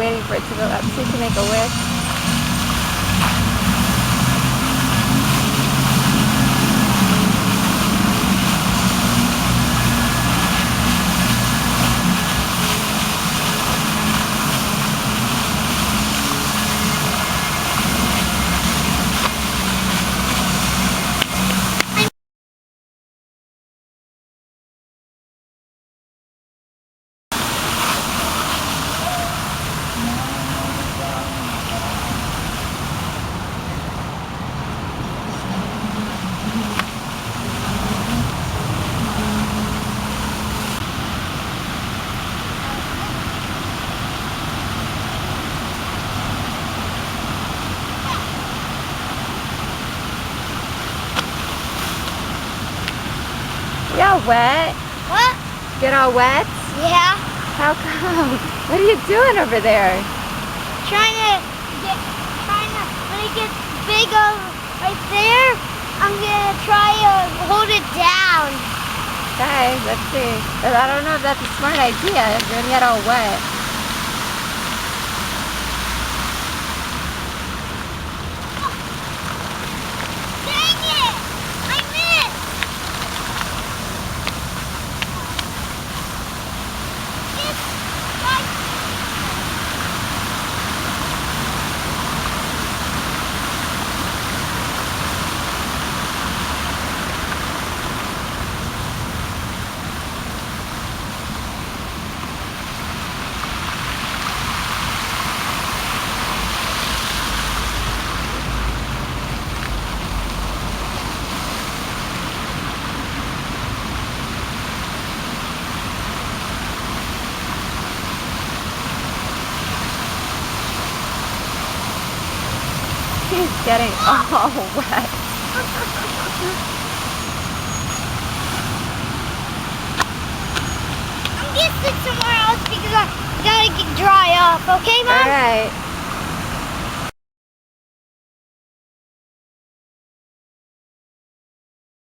waiting for it to go up so you can make a wish. You all wet? What? Get all wet? Yeah. How come? What are you doing over there? Trying to when it gets big right there, I'm gonna try to hold it down. Okay, let's see. But I don't know if that's a smart idea. You're gonna get all wet. Dang it! I missed! He's getting all wet. I'm gonna sit somewhere else because I gotta get dry up, okay, Mom? All right.